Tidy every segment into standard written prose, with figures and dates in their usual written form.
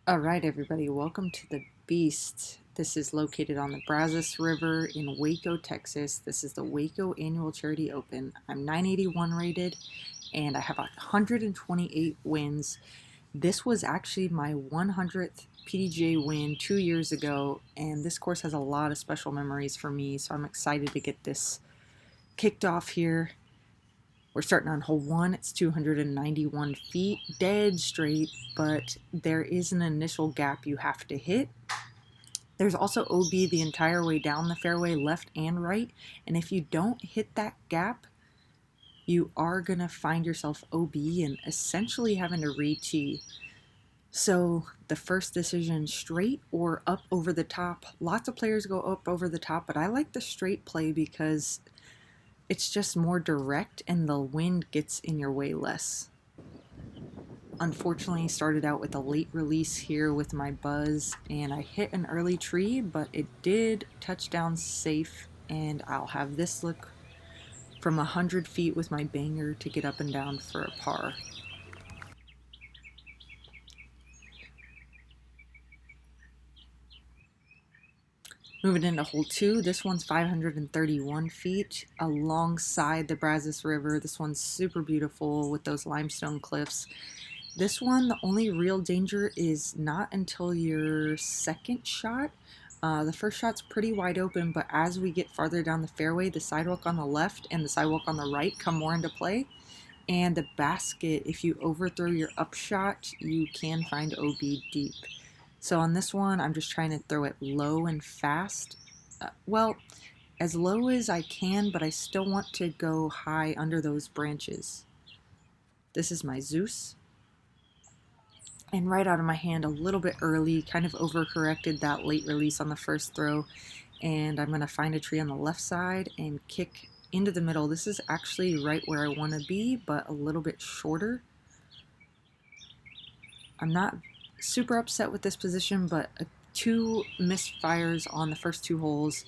Alright everybody, welcome to the Beast. This is located on the Brazos River in Waco, Texas. This is the Waco Annual Charity Open. I'm 981 rated and I have 128 wins. This was actually my 100th PDGA win 2 years ago, and this course has a lot of special memories for me, so I'm excited to get this kicked off here. We're starting on hole 1. It's 291 feet, dead straight, but there is an initial gap you have to hit. There's also OB the entire way down the fairway, left and right, and if you don't hit that gap, you are going to find yourself OB and essentially having to re-tee. So the first decision, straight or up over the top. Lots of players go up over the top, but I like the straight play because it's just more direct and the wind gets in your way less. Unfortunately, started out with a late release here with my buzz, and I hit an early tree, but it did touch down safe, and I'll have this look from 100 feet with my banger to get up and down for a par. Moving into hole 2, this one's 531 feet alongside the Brazos River. This one's super beautiful with those limestone cliffs. This one, the only real danger is not until your second shot. The first shot's pretty wide open, but as we get farther down the fairway, the sidewalk on the left and the sidewalk on the right come more into play. And the basket, if you overthrow your upshot, you can find OB deep. So on this one, I'm just trying to throw it low and fast. Well, as low as I can, but I still want to go high under those branches. This is my Zeus. And right out of my hand a little bit early, kind of overcorrected that late release on the first throw. And I'm going to find a tree on the left side and kick into the middle. This is actually right where I want to be, but a little bit shorter. I'm not super upset with this position, but 2 misfires on the first 2 holes.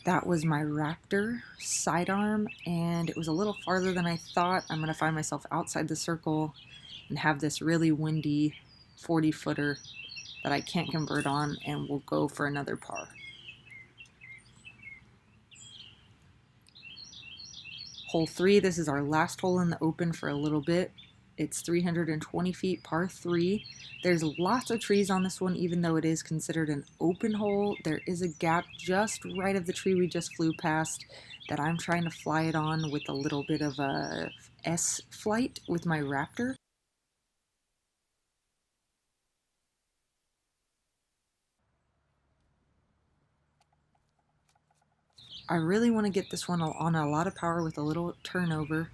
That was my Raptor sidearm, and it was a little farther than I thought. I'm going to find myself outside the circle and have this really windy 40-footer that I can't convert on, and we'll go for another par. Hole 3, this is our last hole in the Open for a little bit. It's 320 feet, par 3. There's lots of trees on this one, even though it is considered an open hole. There is a gap just right of the tree we just flew past that I'm trying to fly it on with a little bit of a S flight with my Raptor. I really want to get this one on a lot of power with a little turnover.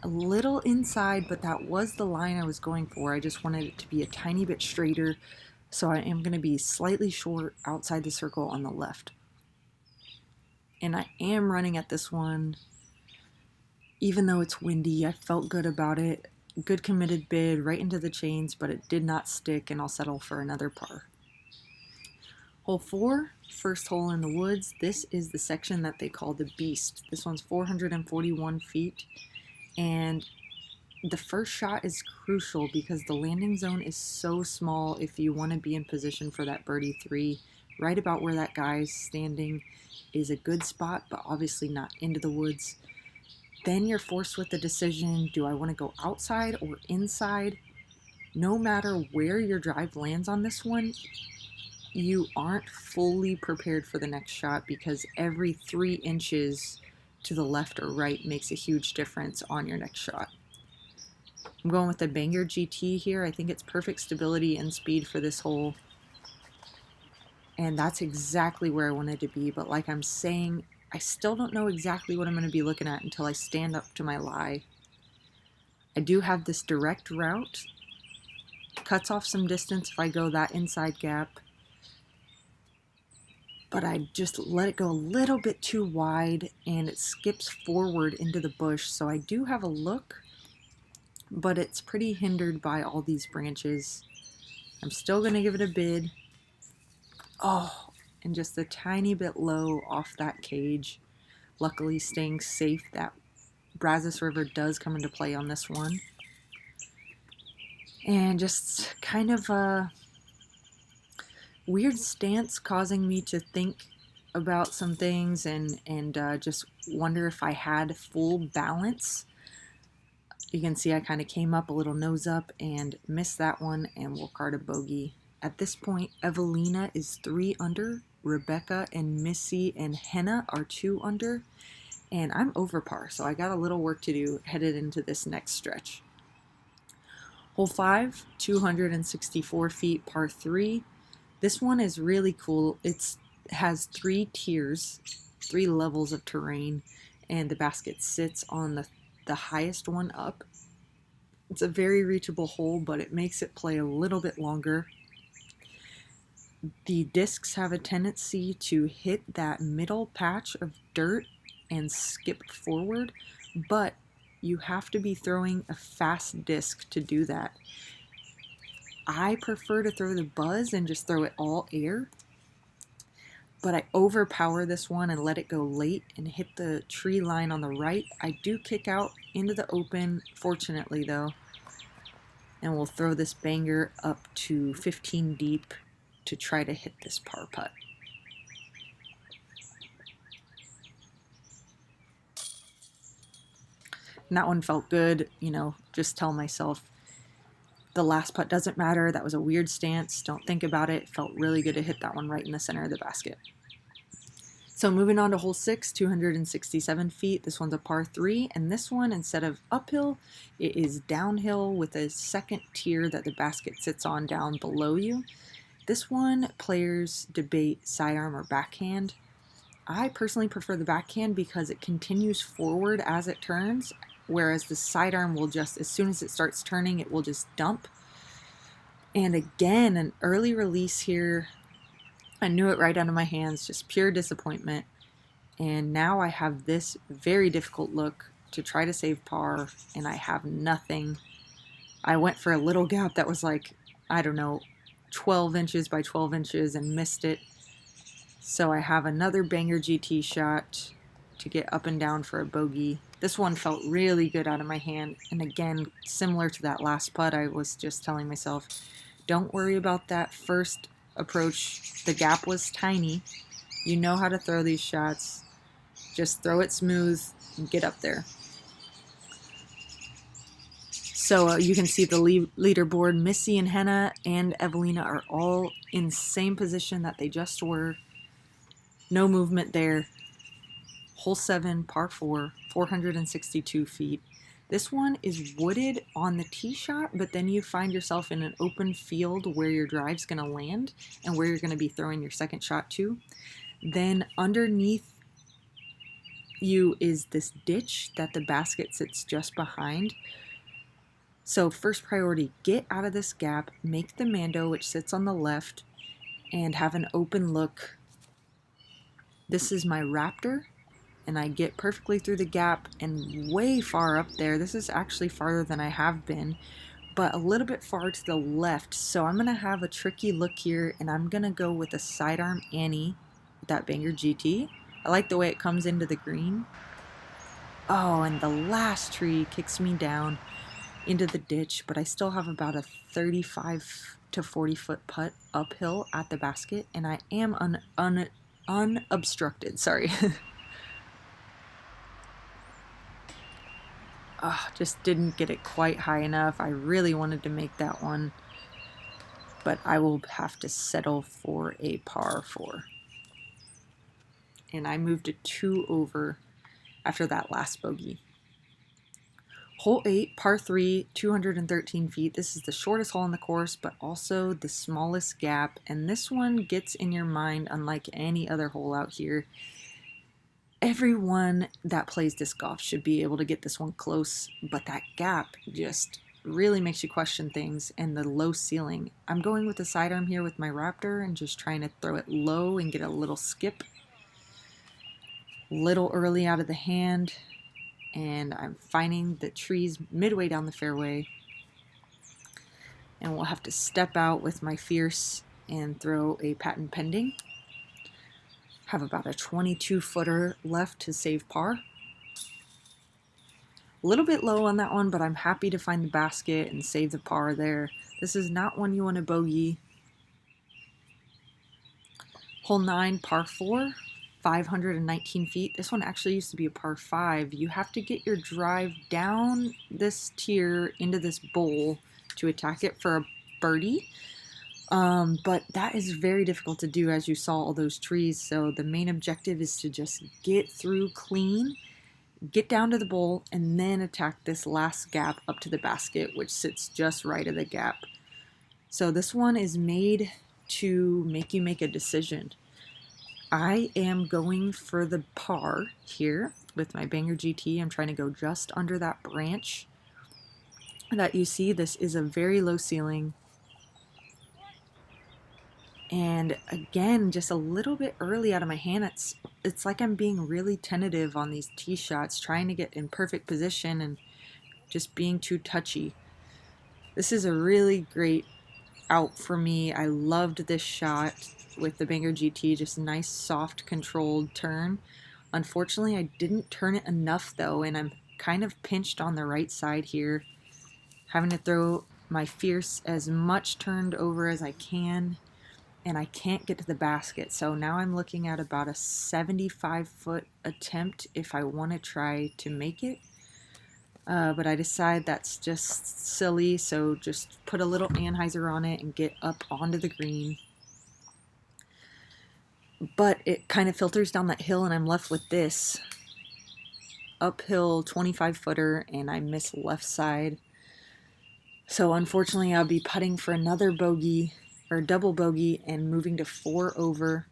A little inside, but that was the line I was going for. I just wanted it to be a tiny bit straighter, so I am going to be slightly short outside the circle on the left. And I am running at this one, even though it's windy. I felt good about it. Good committed bid right into the chains, but it did not stick, and I'll settle for another par. Hole 4, first hole in the woods. This is the section that they call the Beast. This one's 441 feet. And the first shot is crucial because the landing zone is so small if you want to be in position for that birdie 3. Right about where that guy's standing is a good spot, but obviously not into the woods. Then you're forced with the decision, do I want to go outside or inside? No matter where your drive lands on this one, you aren't fully prepared for the next shot because every 3 inches to the left or right makes a huge difference on your next shot. I'm going with the Banger GT here. I think it's perfect stability and speed for this hole. And that's exactly where I wanted to be. But like I'm saying, I still don't know exactly what I'm going to be looking at until I stand up to my lie. I do have this direct route. Cuts off some distance if I go that inside gap. But I just let it go a little bit too wide and it skips forward into the bush. So I do have a look, but it's pretty hindered by all these branches. I'm still going to give it a bid. Oh, and just a tiny bit low off that cage. Luckily staying safe. That Brazos River does come into play on this one. And just kind of weird stance causing me to think about some things and just wonder if I had full balance. You can see I kind of came up a little nose up and missed that one, and we'll card a bogey. At this point, Evelina is 3 under, Rebecca and Missy and Henna are 2 under, and I'm over par, so I got a little work to do headed into this next stretch. Hole 5, 264 feet, par 3. This one is really cool. It has 3 tiers, 3 levels of terrain, and the basket sits on the highest one up. It's a very reachable hole, but it makes it play a little bit longer. The discs have a tendency to hit that middle patch of dirt and skip forward, but you have to be throwing a fast disc to do that. I prefer to throw the buzz and just throw it all air, but I overpower this one and let it go late and hit the tree line on the right. I do kick out into the open, fortunately though, and we'll throw this banger up to 15 deep to try to hit this par putt. And that one felt good, you know, just tell myself the last putt doesn't matter. That was a weird stance. Don't think about it. It felt really good to hit that one right in the center of the basket. So moving on to hole 6, 267 feet. This one's a par 3, and this one, instead of uphill, it is downhill with a second tier that the basket sits on down below you. This one, players debate sidearm or backhand. I personally prefer the backhand because it continues forward as it turns, whereas the sidearm will just, as soon as it starts turning, it will just dump. And again, an early release here. I knew it right out of my hands, just pure disappointment. And now I have this very difficult look to try to save par, and I have nothing. I went for a little gap that was like, I don't know, 12 inches by 12 inches and missed it. So I have another banger GT shot to get up and down for a bogey. This one felt really good out of my hand. And again, similar to that last putt, I was just telling myself, don't worry about that first approach. The gap was tiny. You know how to throw these shots. Just throw it smooth and get up there. So you can see the leaderboard. Missy and Henna and Evelina are all in the same position that they just were. No movement there. Hole 7, par 4, 462 feet. This one is wooded on the tee shot, but then you find yourself in an open field where your drive's going to land and where you're going to be throwing your second shot to. Then underneath you is this ditch that the basket sits just behind. So first priority, get out of this gap, make the Mando, which sits on the left, and have an open look. This is my Raptor, and I get perfectly through the gap and way far up there. This is actually farther than I have been, but a little bit far to the left. So I'm going to have a tricky look here, and I'm going to go with a sidearm Annie with that banger GT. I like the way it comes into the green. Oh, and the last tree kicks me down into the ditch, but I still have about a 35 to 40 foot putt uphill at the basket, and I am unobstructed. Sorry. Just didn't get it quite high enough. I really wanted to make that one, but I will have to settle for a par 4. And I moved to 2 over after that last bogey. Hole 8, par 3, 213 feet. This is the shortest hole on the course, but also the smallest gap. And this one gets in your mind unlike any other hole out here. Everyone that plays disc golf should be able to get this one close, but that gap just really makes you question things, and the low ceiling. I'm going with the sidearm here with my Raptor and just trying to throw it low and get a little skip. Little early out of the hand. And I'm finding the trees midway down the fairway. And we'll have to step out with my Fierce and throw a patent pending. Have about a 22-footer left to save par. A little bit low on that one, but I'm happy to find the basket and save the par there. This is not one you want to bogey. Hole 9, par 4, 519 feet. This one actually used to be a par 5. You have to get your drive down this tier into this bowl to attack it for a birdie. But that is very difficult to do, as you saw all those trees. So the main objective is to just get through clean, get down to the bowl, and then attack this last gap up to the basket, which sits just right of the gap. So this one is made to make you make a decision. I am going for the par here with my Banger GT. I'm trying to go just under that branch that you see. This is a very low ceiling. And again, just a little bit early out of my hand. It's like I'm being really tentative on these tee shots, trying to get in perfect position and just being too touchy. This is a really great out for me. I loved this shot with the Banger GT, just a nice soft controlled turn. Unfortunately, I didn't turn it enough though, and I'm kind of pinched on the right side here, having to throw my fierce as much turned over as I can, and I can't get to the basket. So now I'm looking at about a 75-foot attempt if I want to try to make it. But I decide that's just silly, so just put a little anhyzer on it and get up onto the green. But it kind of filters down that hill, and I'm left with this uphill 25-footer, and I miss left side. So unfortunately, I'll be putting for another bogey, or double bogey, and moving to 4 over.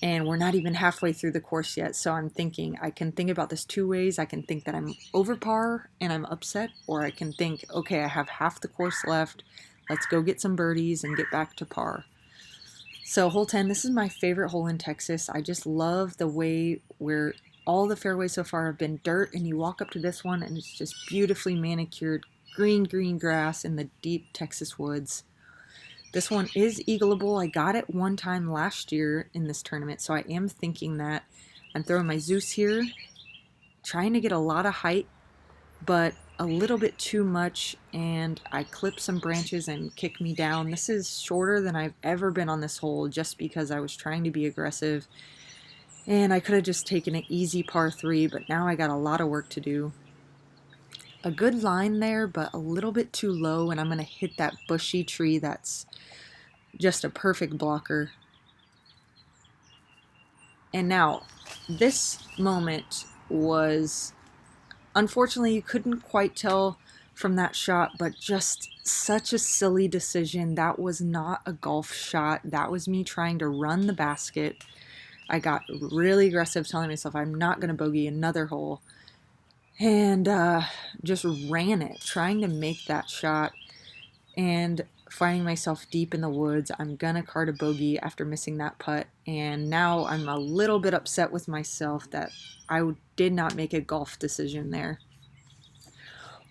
And we're not even halfway through the course yet, so I'm thinking, I can think about this two ways. I can think that I'm over par and I'm upset, or I can think, okay, I have half the course left. Let's go get some birdies and get back to par. So hole 10, this is my favorite hole in Texas. I just love the way where all the fairways so far have been dirt, and you walk up to this one and it's just beautifully manicured green grass in the deep Texas woods. This one is eagleable. I got it one time last year in this tournament, so I am thinking that. I'm throwing my Zeus here, trying to get a lot of height, but a little bit too much, and I clip some branches and kick me down. This is shorter than I've ever been on this hole, just because I was trying to be aggressive, and I could have just taken an easy par 3, but now I got a lot of work to do. A good line there, but a little bit too low, and I'm going to hit that bushy tree that's just a perfect blocker. And now, this moment was, unfortunately, you couldn't quite tell from that shot, but just such a silly decision. That was not a golf shot. That was me trying to run the basket. I got really aggressive, telling myself I'm not going to bogey another hole, and just ran it, trying to make that shot, and finding myself deep in the woods. I'm gonna card a bogey after missing that putt, and now I'm a little bit upset with myself that I did not make a golf decision there.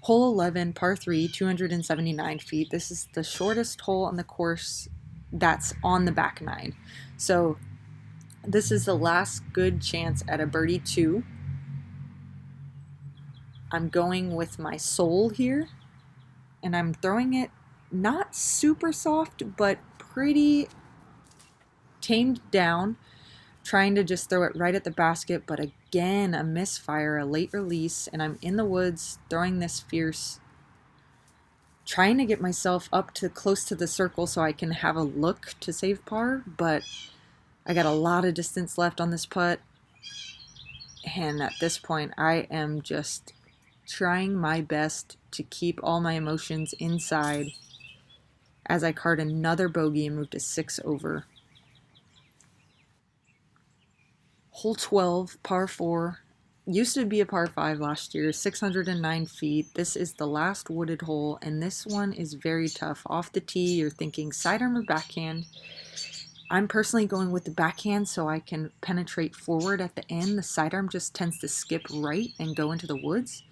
Hole 11, par 3, 279 feet. This is the shortest hole on the course that's on the back nine. So this is the last good chance at a birdie 2. I'm going with my soul here, and I'm throwing it not super soft, but pretty tamed down, trying to just throw it right at the basket, but again, a misfire, a late release, and I'm in the woods throwing this fierce, trying to get myself up to close to the circle so I can have a look to save par, but I got a lot of distance left on this putt, and at this point, I am just trying my best to keep all my emotions inside as I card another bogey and move to 6 over. Hole 12, par 4. Used to be a par 5 last year, 609 feet. This is the last wooded hole, and this one is very tough. Off the tee, you're thinking sidearm or backhand. I'm personally going with the backhand so I can penetrate forward at the end. The sidearm just tends to skip right and go into the woods.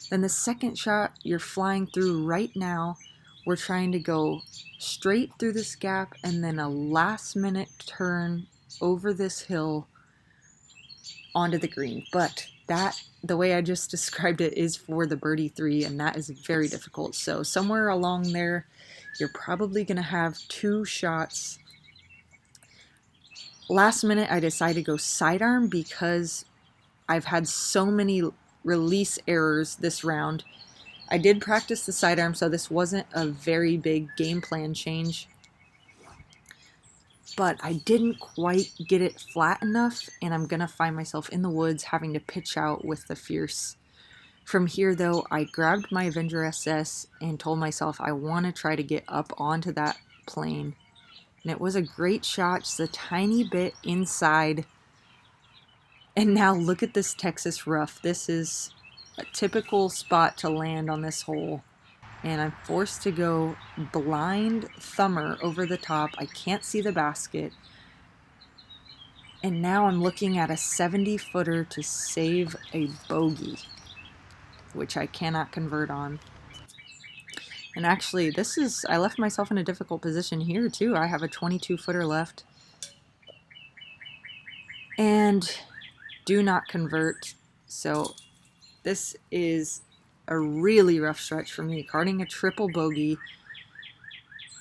Then the second shot, you're flying through right now. We're trying to go straight through this gap and then a last minute turn over this hill onto the green. But that, the way I just described it, is for the birdie 3, and that is very difficult. So somewhere along there, you're probably going to have 2 shots Last minute, I decided to go sidearm because I've had so many release errors this round. I did practice the sidearm, so this wasn't a very big game plan change. But I didn't quite get it flat enough, and I'm going to find myself in the woods having to pitch out with the Fierce. From here, though, I grabbed my Avenger SS and told myself I want to try to get up onto that plane. And it was a great shot, just a tiny bit inside. And now look at this Texas rough. This is a typical spot to land on this hole. And I'm forced to go blind thumber over the top. I can't see the basket. And now I'm looking at a 70-footer to save a bogey, which I cannot convert on. And actually, I left myself in a difficult position here too. I have a 22-footer left. And do not convert. So this is a really rough stretch for me. Carding a triple bogey,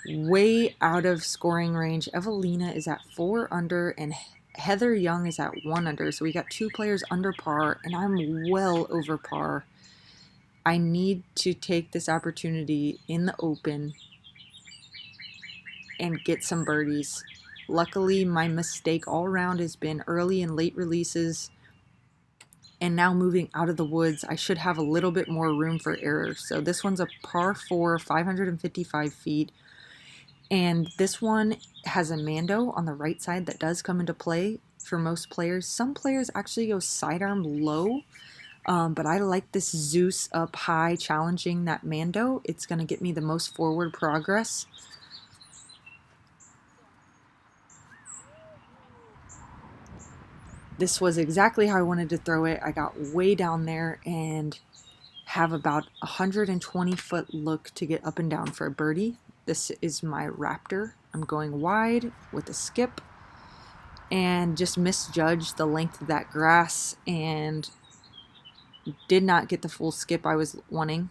way out of scoring range. Evelina is at 4 under and Heather Young is at 1 under. So we got 2 players under par and I'm well over par. I need to take this opportunity in the open and get some birdies. Luckily, my mistake all around has been early and late releases. And now moving out of the woods, I should have a little bit more room for error. So this one's a par 4, 555 feet. And this one has a Mando on the right side that does come into play for most players. Some players actually go sidearm low. But I like this Zeus up high challenging that Mando. It's going to get me the most forward progress. This was exactly how I wanted to throw it. I got way down there and have about 120-foot look to get up and down for a birdie. This is my Raptor. I'm going wide with a skip and just misjudged the length of that grass and did not get the full skip I was wanting.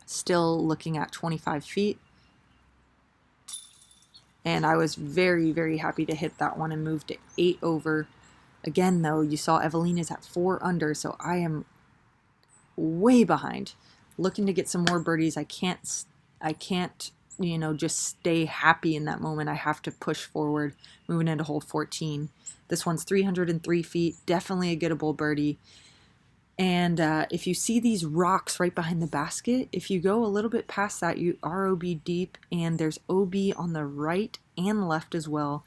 Still looking at 25 feet. And I was very, very happy to hit that one and move to 8 over. Again, though, you saw Evelina's at 4 under, so I am way behind. Looking to get some more birdies. I can't, just stay happy in that moment. I have to push forward, moving into hole 14. This one's 303 feet, definitely a gettable birdie. And if you see these rocks right behind the basket, if you go a little bit past that, you are OB deep, and there's OB on the right and left as well.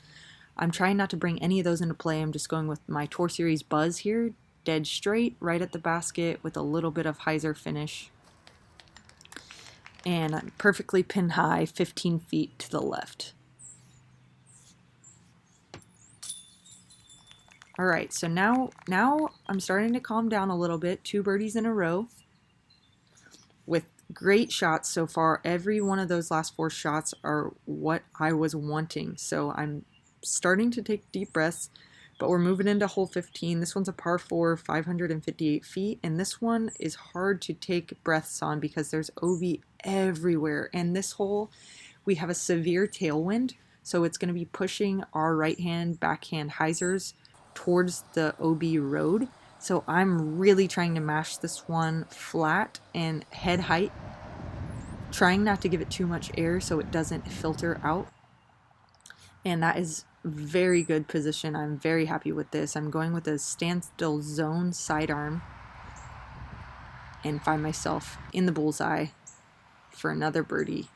I'm trying not to bring any of those into play. I'm just going with my Tour Series Buzz here, dead straight, right at the basket with a little bit of hyzer finish. And I'm perfectly pin high, 15 feet to the left. All right, so now I'm starting to calm down a little bit. 2 birdies in a row with great shots so far. Every one of those last 4 shots are what I was wanting. So I'm starting to take deep breaths, but we're moving into hole 15. This one's a par 4, 558 feet, and this one is hard to take breaths on because there's OB everywhere. And this hole, we have a severe tailwind, so it's going to be pushing our right-hand, backhand hyzers towards the OB road. So I'm really trying to mash this one flat and head height, trying not to give it too much air so it doesn't filter out. And that is very good position. I'm very happy with this. I'm going with a standstill zone sidearm and find myself in the bullseye for another birdie.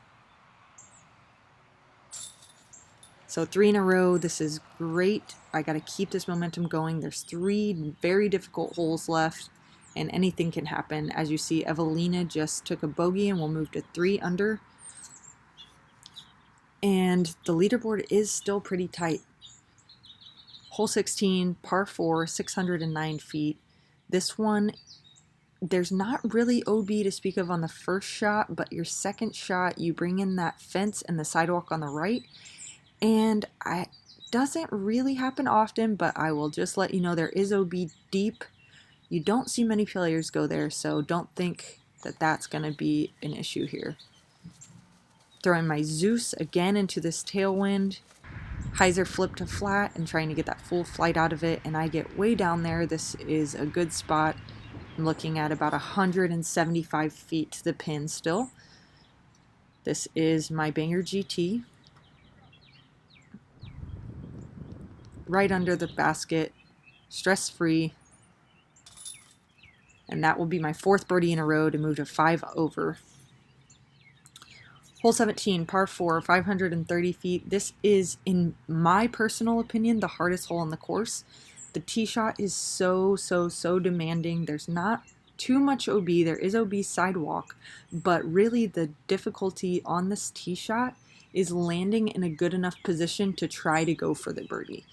So 3 in a row. This is great. I got to keep this momentum going. There's 3 very difficult holes left, and anything can happen. As you see, Evelina just took a bogey and will move to 3 under. And the leaderboard is still pretty tight. Hole 16, par 4, 609 feet. This one, there's not really OB to speak of on the first shot, but your second shot, you bring in that fence and the sidewalk on the right. And it doesn't really happen often, but I will just let you know there is OB deep. You don't see many players go there, so don't think that that's going to be an issue here. Throwing my Zeus again into this tailwind. hyzer flip to flat and trying to get that full flight out of it, and I get way down there. This is a good spot. I'm looking at about 175 feet to the pin still. This is my Banger GT. Right under the basket, stress-free. And that will be my 4th birdie in a row to move to 5 over. Hole 17, par 4, 530 feet. This is, in my personal opinion, the hardest hole on the course. The tee shot is so demanding. There's not too much OB. There is OB sidewalk, but really the difficulty on this tee shot is landing in a good enough position to try to go for the birdie.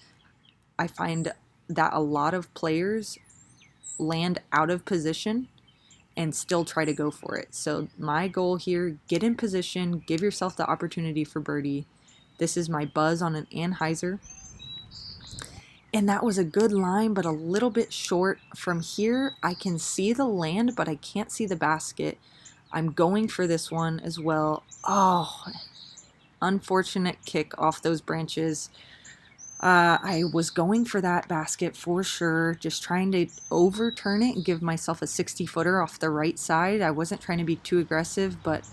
I find that a lot of players land out of position and still try to go for it. So my goal here, get in position, give yourself the opportunity for birdie. This is my buzz on an anhyzer. And that was a good line, but a little bit short. From here, I can see the land, but I can't see the basket. I'm going for this one as well. Oh, unfortunate kick off those branches. I was going for that basket for sure, just trying to overturn it and give myself a 60-footer off the right side. I wasn't trying to be too aggressive, but,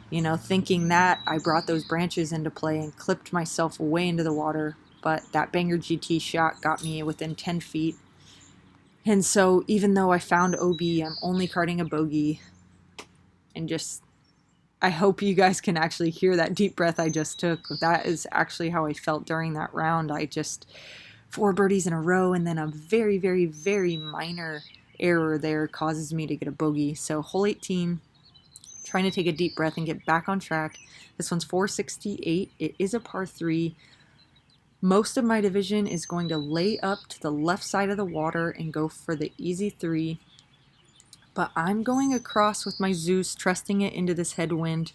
you know, thinking that, I brought those branches into play and clipped myself way into the water. But that Banger GT shot got me within 10 feet. And so even though I found OB, I'm only carding a bogey. And just, I hope you guys can actually hear that deep breath I just took. That is actually how I felt during that round. I just, 4 birdies in a row, and then a very minor error there causes me to get a bogey. So hole 18, trying to take a deep breath and get back on track. This one's 468. It is a par 3. Most of my division is going to lay up to the left side of the water and go for the easy 3. But I'm going across with my Zeus, trusting it into this headwind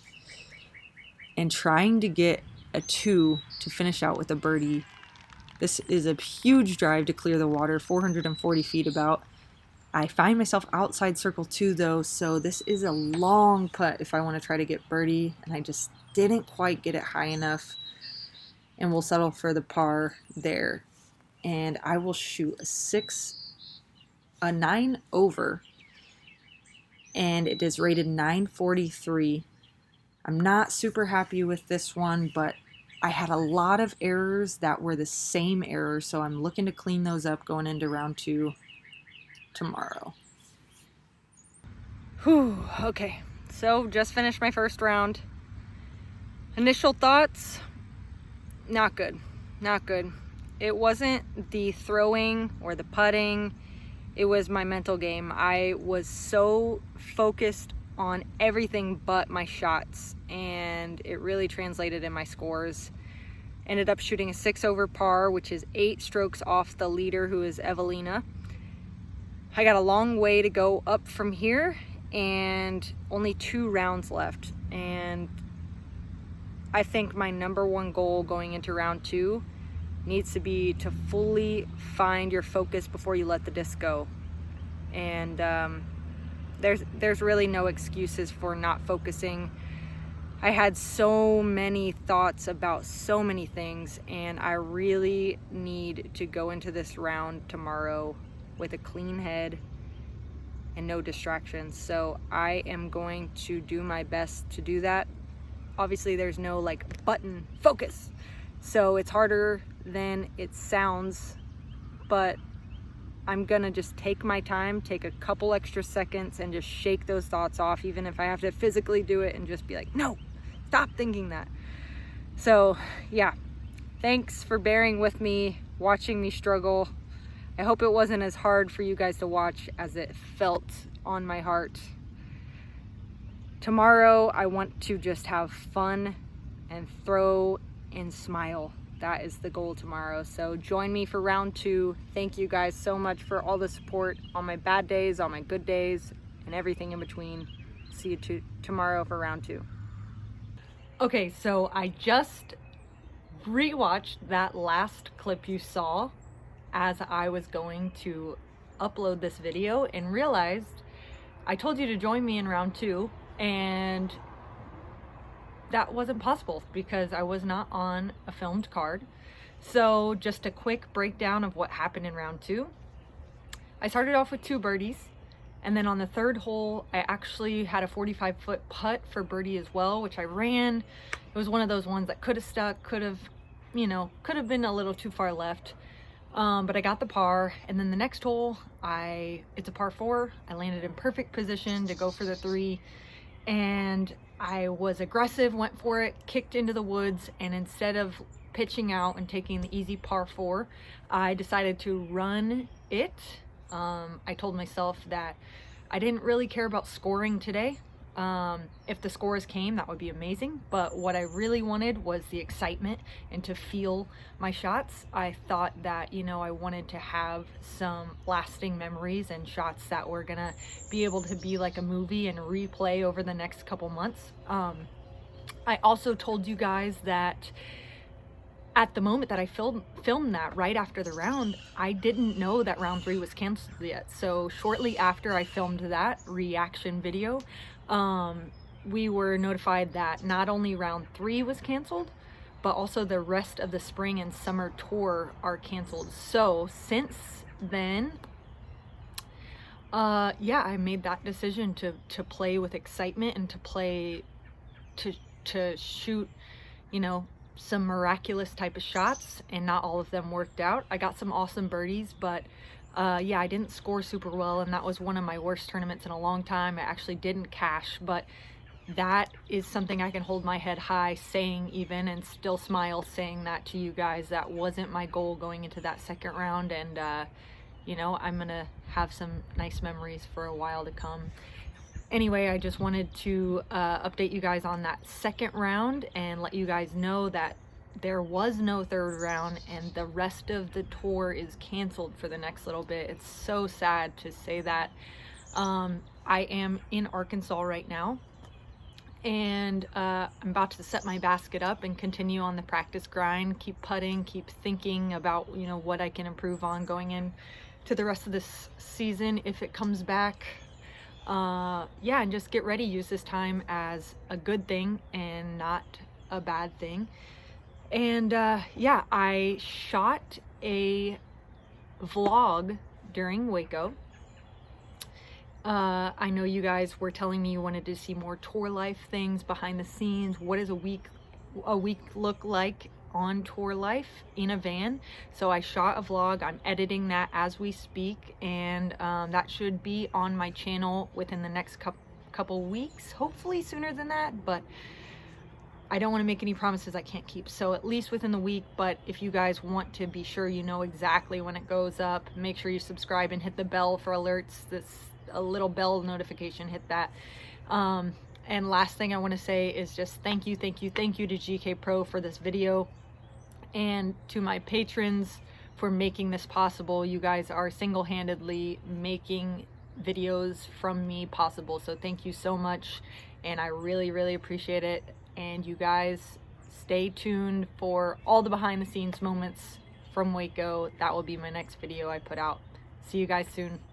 and trying to get a 2 to finish out with a birdie. This is a huge drive to clear the water, 440 feet about. I find myself outside circle 2 though, so this is a long putt if I want to try to get birdie, and I just didn't quite get it high enough, and we'll settle for the par there. And I will shoot a 9 over, and it is rated 943. I'm not super happy with this one, but I had a lot of errors that were the same error, so I'm looking to clean those up going into round 2 tomorrow. Whew, okay, so just finished my first round. Initial thoughts, not good. It wasn't the throwing or the putting, it was my mental game. I was so focused on everything but my shots, and it really translated in my scores. Ended up shooting a 6 over par, which is 8 strokes off the leader, who is Evelina. I got a long way to go up from here and only 2 rounds left. And I think my #1 goal going into round 2 needs to be to fully find your focus before you let the disc go. And there's really no excuses for not focusing. I had so many thoughts about so many things, and I really need to go into this round tomorrow with a clean head and no distractions. So I am going to do my best to do that. Obviously there's no like button focus, so it's harder than it sounds, but I'm gonna just take my time, take a couple extra seconds, and just shake those thoughts off, even if I have to physically do it and just be like, no, stop thinking that. So yeah, thanks for bearing with me, watching me struggle. I hope it wasn't as hard for you guys to watch as it felt on my heart. Tomorrow I want to just have fun and throw and smile. That is the goal tomorrow. So join me for round 2. Thank you guys so much for all the support on my bad days, on my good days, and everything in between. See you tomorrow for round 2. Okay, so I just rewatched that last clip you saw as I was going to upload this video and realized I told you to join me in round 2, and that wasn't possible because I was not on a filmed card. So just a quick breakdown of what happened in round 2. I started off with 2 birdies, and then on the 3rd hole, I actually had a 45-foot putt for birdie as well, which I ran. It was one of those ones that could have stuck, could have been a little too far left. But I got the par, and then the next hole, it's a par 4. I landed in perfect position to go for the 3, and I was aggressive, went for it, kicked into the woods, and instead of pitching out and taking the easy par 4, I decided to run it. I told myself that I didn't really care about scoring today. If the scores came, that would be amazing, but what I really wanted was the excitement and to feel my shots. I thought that, I wanted to have some lasting memories and shots that were gonna be able to be like a movie and replay over the next couple months. I also told you guys that at the moment that I filmed that right after the round, I didn't know that round 3 was canceled yet. So shortly after I filmed that reaction video, we were notified that not only round 3 was canceled, but also the rest of the spring and summer tour are canceled. So since then, yeah, I made that decision to play with excitement and to play to shoot, some miraculous type of shots, and not all of them worked out. I got some awesome birdies, but yeah, I didn't score super well, and that was one of my worst tournaments in a long time. I actually didn't cash, but that is something I can hold my head high saying, even, and still smile saying that to you guys. That wasn't my goal going into that 2nd round, and I'm gonna have some nice memories for a while to come. Anyway, I just wanted to update you guys on that 2nd round and let you guys know that there was no 3rd round, and the rest of the tour is canceled for the next little bit. It's so sad to say that. I am in Arkansas right now, and I'm about to set my basket up and continue on the practice grind, keep putting, keep thinking about what I can improve on going in to the rest of this season if it comes back. Yeah, and just get ready. Use this time as a good thing and not a bad thing. And yeah, I shot a vlog during Waco. I know you guys were telling me you wanted to see more tour life things, behind the scenes. What does a week look like on tour life in a van? So I shot a vlog. I'm editing that as we speak, and that should be on my channel within the next couple weeks, hopefully sooner than that, but I don't want to make any promises I can't keep. So at least within the week. But if you guys want to be sure you know exactly when it goes up, make sure you subscribe and hit the bell for alerts. A little bell notification, hit that. And last thing I want to say is just thank you to GKPro for this video, and to my patrons for making this possible. You guys are single-handedly making videos from me possible, so thank you so much, and I really appreciate it. And you guys stay tuned for all the behind the scenes moments from Waco. That will be my next video I put out. See you guys soon.